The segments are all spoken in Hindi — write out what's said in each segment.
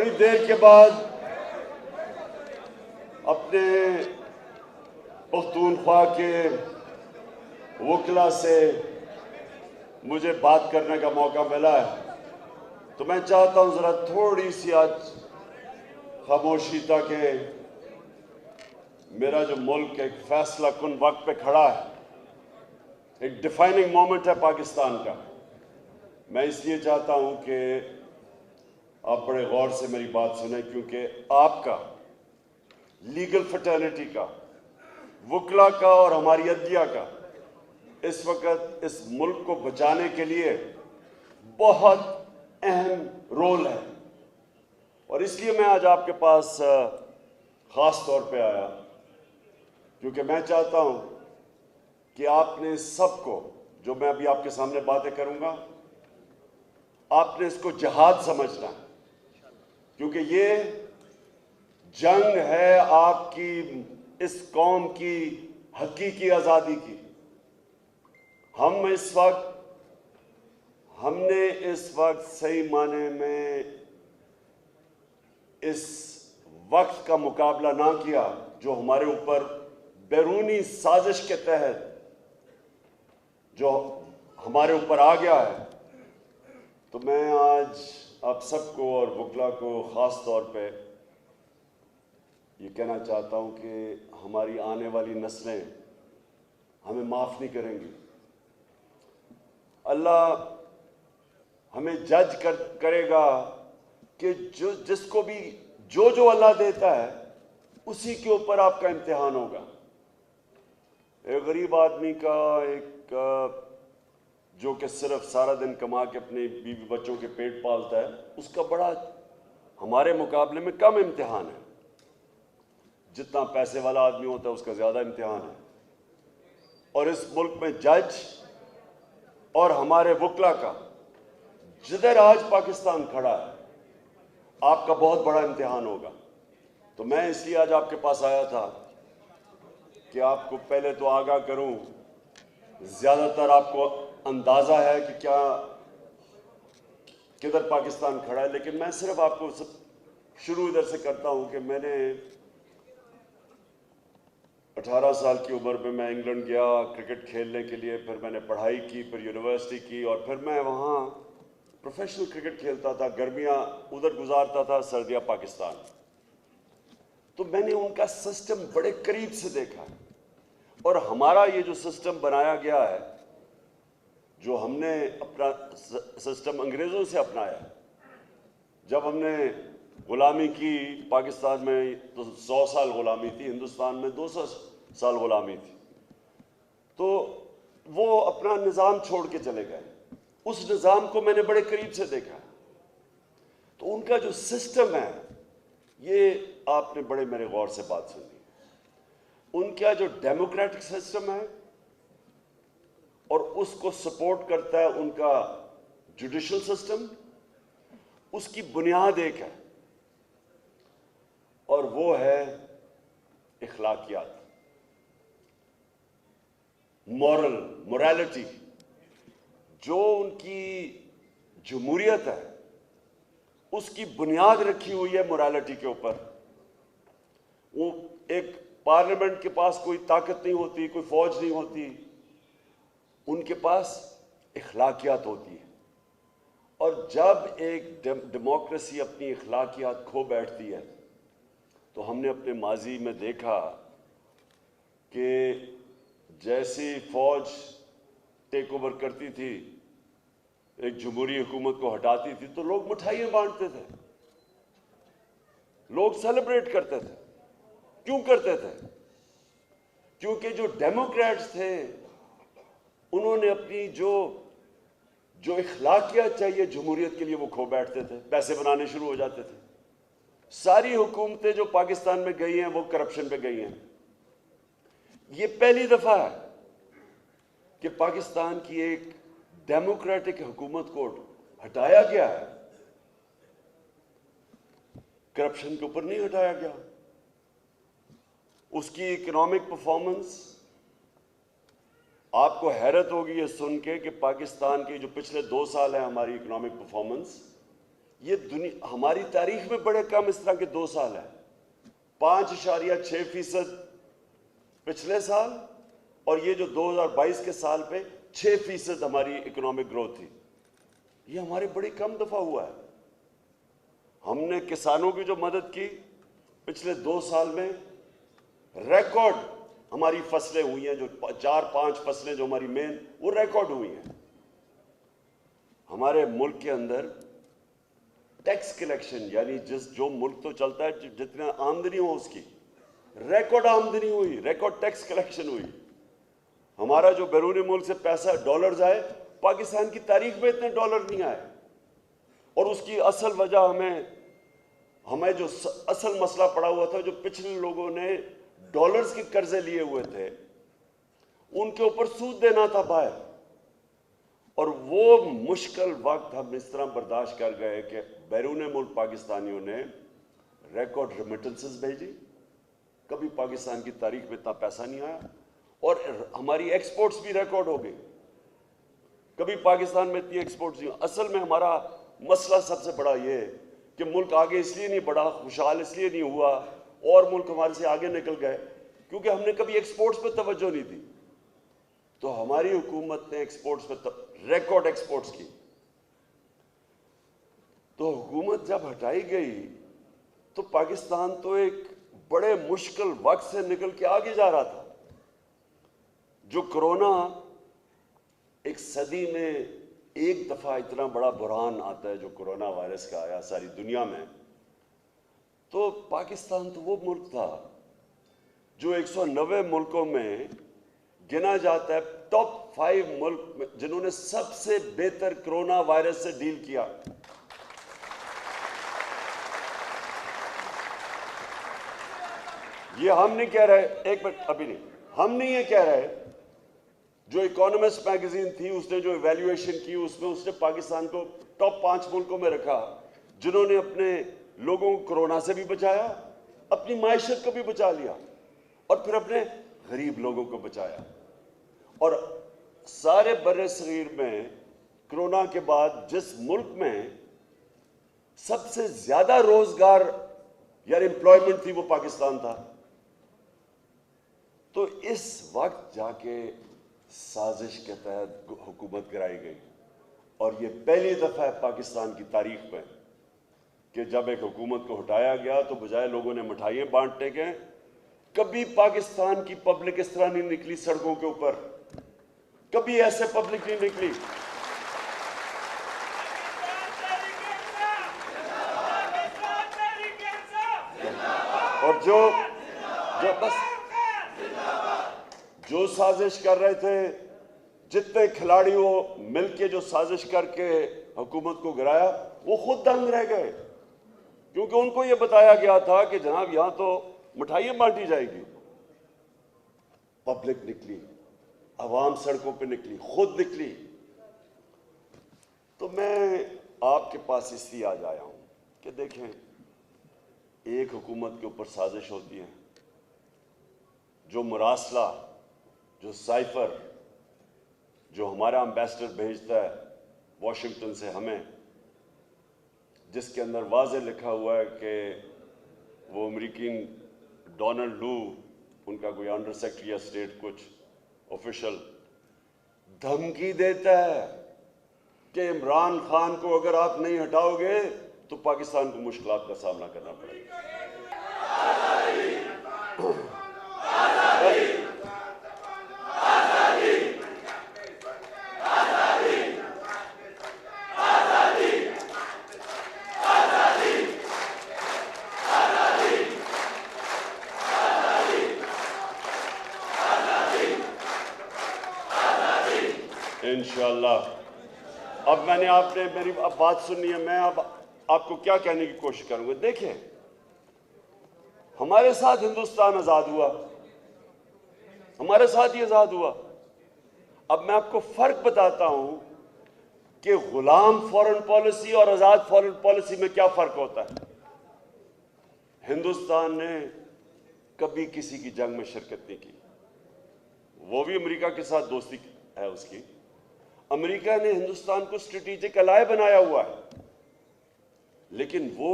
बड़ी देर के बाद अपने पख्तूनख्वा के वकला से मुझे बात करने का मौका मिला है, तो मैं चाहता हूं ज़रा थोड़ी सी आज खामोशी, ताकि मेरा जो मुल्क एक फैसला कुन वक्त पे खड़ा है, एक डिफाइनिंग मोमेंट है पाकिस्तान का। मैं इसलिए चाहता हूं कि आप बड़े गौर से मेरी बात सुने, क्योंकि आपका, लीगल फ्रेटर्निटी का, वकला का और हमारी अदलिया का इस वक्त इस मुल्क को बचाने के लिए बहुत अहम रोल है। और इसलिए मैं आज आपके पास ख़ास तौर पे आया, क्योंकि मैं चाहता हूं कि आपने सबको, जो मैं अभी आपके सामने बातें करूंगा, आपने इसको जिहाद समझना है, क्योंकि ये जंग है आपकी, इस कौम की हकीकी आज़ादी की। हमने इस वक्त सही माने में इस वक्त का मुकाबला ना किया जो हमारे ऊपर बैरूनी साजिश के तहत जो हमारे ऊपर आ गया है। तो मैं आज आप सबको और वकला को ख़ास तौर पे ये कहना चाहता हूँ कि हमारी आने वाली नस्लें हमें माफ़ नहीं करेंगी। अल्लाह हमें जज करेगा कि जिसको भी जो अल्लाह देता है उसी के ऊपर आपका इम्तिहान होगा। एक गरीब आदमी का, एक जो कि सिर्फ सारा दिन कमा के अपने बीवी बच्चों के पेट पालता है, उसका बड़ा हमारे मुकाबले में कम इम्तिहान है। जितना पैसे वाला आदमी होता है उसका ज़्यादा इम्तिहान है। और इस मुल्क में जज और हमारे वकला का, जिधर आज पाकिस्तान खड़ा है, आपका बहुत बड़ा इम्तिहान होगा। तो मैं इसलिए आज आपके पास आया था कि आपको पहले तो आगाह करूं। ज़्यादातर आपको अंदाज़ा है कि क्या किधर पाकिस्तान खड़ा है, लेकिन मैं सिर्फ आपको शुरू इधर से करता हूं कि मैंने 18 साल की उम्र में मैं इंग्लैंड गया क्रिकेट खेलने के लिए। फिर मैंने पढ़ाई की, फिर यूनिवर्सिटी की, और फिर मैं वहाँ प्रोफेशनल क्रिकेट खेलता था। गर्मियाँ उधर गुजारता था, सर्दियाँ पाकिस्तान। तो मैंने उनका सिस्टम बड़े करीब से देखा है। और हमारा ये जो सिस्टम बनाया गया है, जो हमने अपना सिस्टम अंग्रेज़ों से अपनाया, जब हमने ग़ुलामी की पाकिस्तान में तो 100 साल ग़ुलामी थी, हिंदुस्तान में 200 साल ग़ुलामी थी। तो वो अपना निज़ाम छोड़ के चले गए। उस निज़ाम को मैंने बड़े करीब से देखा। तो उनका जो सिस्टम है, ये आपने बड़े मेरे गौर से बात सुनी। उनका जो डेमोक्रेटिक सिस्टम है और उसको सपोर्ट करता है उनका जुडिशल सिस्टम, उसकी बुनियाद एक है, और वो है इखलाकियात, मोरालिटी। जो उनकी जमहूरियत है उसकी बुनियाद रखी हुई है मोरालिटी के ऊपर। वो एक पार्लियामेंट के पास कोई ताकत नहीं होती, कोई फौज नहीं होती, उनके पास इखलाकियात होती है। और जब एक डेमोक्रेसी अपनी इखलाकियात खो बैठती है, तो हमने अपने माजी में देखा कि जैसी फौज टेक ओवर करती थी, एक जमहूरी हुकूमत को हटाती थी, तो लोग मिठाइयाँ बांटते थे, लोग सेलिब्रेट करते थे। क्यों करते थे? क्योंकि जो डेमोक्रेट्स थे उन्होंने अपनी जो इखलाकियत चाहिए जमहूरियत के लिए वो खो बैठते थे, पैसे बनाने शुरू हो जाते थे। सारी हुकूमतें जो पाकिस्तान में गई हैं वो करप्शन पे गई हैं। ये पहली दफा है कि पाकिस्तान की एक डेमोक्रेटिक हुकूमत को हटाया गया है, करप्शन के ऊपर नहीं हटाया गया। उसकी इकोनॉमिक परफॉर्मेंस, आपको हैरत होगी ये सुन के कि पाकिस्तान की जो पिछले 2 साल है हमारी इकोनॉमिक परफॉर्मेंस, ये दुनिया हमारी तारीख में बड़े कम इस तरह के 2 साल है। 5.6% पिछले साल, और ये जो 2022 के साल पे 6% हमारी इकोनॉमिक ग्रोथ थी। ये हमारे बड़ी कम दफा हुआ है। हमने किसानों की जो मदद की पिछले 2 साल में, रिकॉर्ड हमारी फसलें हुई हैं, जो 4-5 फसलें जो हमारी मेन, वो रिकॉर्ड हुई हैं। हमारे मुल्क के अंदर टैक्स कलेक्शन, यानी जो मुल्क तो चलता है जितना आमदनी हो उसकी, रिकॉर्ड आमदनी हुई, रिकॉर्ड टैक्स कलेक्शन हुई। हमारा जो बैरूनी मुल्क से पैसा डॉलर्स आए, पाकिस्तान की तारीख में इतने डॉलर नहीं आए। और उसकी असल वजह हमें जो असल मसला पड़ा हुआ था, जो पिछले लोगों ने डॉलर्स के कर्जे लिए हुए थे, उनके ऊपर सूद देना था बाहर। और वो मुश्किल वक्त हम इस तरह बर्दाश्त कर गए कि बैरून मुल्क पाकिस्तानियों ने रिकॉर्ड रेमिटेंसेस भेजी। कभी पाकिस्तान की तारीख में इतना पैसा नहीं आया, और हमारी एक्सपोर्ट्स भी रिकॉर्ड हो गई। कभी पाकिस्तान में इतनी एक्सपोर्ट्स नहीं। असल में हमारा मसला सबसे बड़ा ये है कि मुल्क आगे इसलिए नहीं बढ़ा, खुशहाल इसलिए नहीं हुआ, और मुल्क हमारे से आगे निकल गए क्योंकि हमने कभी एक्सपोर्ट्स पर तवज्जो नहीं दी। तो हमारी हुकूमत ने एक्सपोर्ट्स पर रिकॉर्ड एक्सपोर्ट्स की। तो हुकूमत जब हटाई गई तो पाकिस्तान तो एक बड़े मुश्किल वक्त से निकल के आगे जा रहा था। जो कोरोना, एक सदी में एक दफा इतना बड़ा बुरहान आता है जो कोरोना वायरस का आया सारी दुनिया में, तो पाकिस्तान तो वो मुल्क था जो 190 मुल्कों में गिना जाता है टॉप 5 मुल्क में जिन्होंने सबसे बेहतर कोरोना वायरस से डील किया। ये हम नहीं कह रहे, एक मिनट, अभी नहीं, हम नहीं ये कह रहे। जो इकोनॉमिस्ट मैगजीन थी उसने जो इवैल्यूएशन की, उसमें उसने पाकिस्तान को टॉप 5 मुल्कों में रखा जिन्होंने अपने लोगों को कोरोना से भी बचाया, अपनी मायशत को भी बचा लिया, और फिर अपने गरीब लोगों को बचाया। और सारे बर्रे सगीर में कोरोना के बाद जिस मुल्क में सबसे ज्यादा रोजगार या एम्प्लॉयमेंट थी वो पाकिस्तान था। तो इस वक्त जाके साजिश के तहत हुकूमत गिराई गई, और ये पहली दफा है पाकिस्तान की तारीख में कि जब एक हुकूमत को हटाया गया तो बजाय लोगों ने मिठाइयां बांटने के, कभी पाकिस्तान की पब्लिक इस तरह नहीं निकली सड़कों के ऊपर, कभी ऐसे पब्लिक नहीं निकली। और जो साजिश कर रहे थे, जितने खिलाड़ी वो मिलके जो साजिश करके हुकूमत को गिराया, वो खुद दंग रह गए, क्योंकि उनको ये बताया गया था कि जनाब यहां तो मिठाइयां बांटी जाएगी। पब्लिक निकली, अवाम सड़कों पे निकली, खुद निकली। तो मैं आपके पास इसलिए आज आया हूं कि देखें, एक हुकूमत के ऊपर साजिश होती है, जो मुरासला, जो साइफर, जो हमारा एम्बेसडर भेजता है वॉशिंगटन से हमें, जिसके अंदर वाज़े लिखा हुआ है कि वो अमेरिकी डोनाल्ड लू, उनका कोई अंडर सेक्रेटरी ऑफ स्टेट कुछ ऑफिशियल, धमकी देता है कि इमरान खान को अगर आप नहीं हटाओगे तो पाकिस्तान को मुश्किलात का सामना करना पड़ेगा। इंशाअल्लाह। अब मैंने आपने मेरी अब बात सुननी है, मैं अब आपको क्या कहने की कोशिश करूंगा। देखिए, हमारे साथ हिंदुस्तान आजाद हुआ, हमारे साथ ही आजाद हुआ। अब मैं आपको फर्क बताता हूं कि गुलाम फॉरेन पॉलिसी और आजाद फॉरेन पॉलिसी में क्या फर्क होता है। हिंदुस्तान ने कभी किसी की जंग में शिरकत नहीं की, वो भी अमेरिका के साथ दोस्ती है उसकी। अमेरिका ने हिंदुस्तान को स्ट्रेटेजिक अलाय बनाया हुआ है। लेकिन वो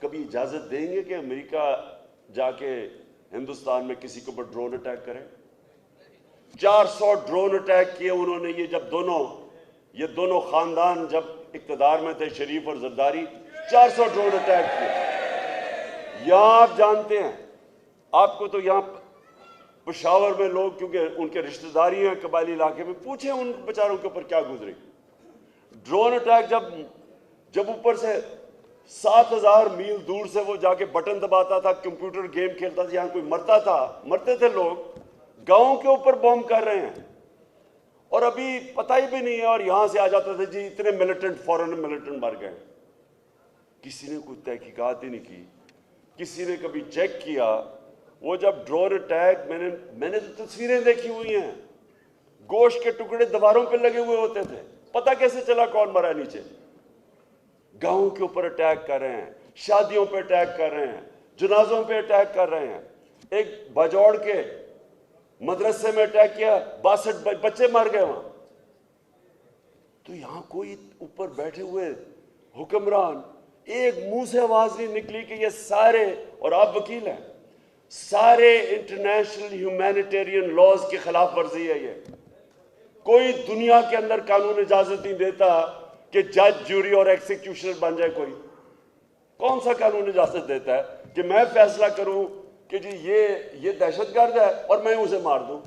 कभी इजाजत देंगे कि अमेरिका जाके हिंदुस्तान में किसी के ऊपर ड्रोन अटैक करे? 400 ड्रोन अटैक किए उन्होंने। ये जब ये दोनों खानदान जब इक्तदार में थे, शरीफ और जरदारी, 400 ड्रोन अटैक किए। यहां आप जानते हैं, आपको तो यहां पेशावर में लोग, क्योंकि उनके रिश्तेदारी हैं कबायली इलाके में, पूछे उन बेचारों के ऊपर क्या गुजरी। ड्रोन अटैक जब ऊपर से 7000 मील दूर से वो जाके बटन दबाता था, कंप्यूटर गेम खेलता था, यहां कोई मरता था, मरते थे लोग, गांव के ऊपर बॉम्ब कर रहे हैं और अभी पता ही भी नहीं है। और यहां से आ जाते थे जी इतने मिलिटेंट, फॉरेन मिलिटेंट मर गए। किसी ने कोई तहकीकात ही नहीं की, किसी ने कभी चेक किया। वो जब ड्रोन अटैक, मैंने तो तस्वीरें देखी हुई हैं, गोश्त के टुकड़े दीवारों पे लगे हुए होते थे, पता कैसे चला कौन मरा नीचे। गांवों के ऊपर अटैक कर रहे हैं, शादियों पे अटैक कर रहे हैं, जनाजों पे अटैक कर रहे हैं। एक बाजौड़ के मदरसे में अटैक किया, 62 बच्चे मर गए वहां। तो यहां कोई ऊपर बैठे हुए हुक्मरान, एक मुंह से आवाज नहीं निकली कि ये सारे, और आप वकील हैं, सारे इंटरनेशनल ह्यूमैनिटेरियन लॉज की खिलाफ वर्जी है ये। कोई दुनिया के अंदर कानून इजाजत नहीं देता कि जज, जूरी और एग्जीक्यूशनर बन जाए। कोई कौन सा कानून इजाजत देता है कि मैं फैसला करूं कि जी ये दहशतगर्द है और मैं उसे मार दूं?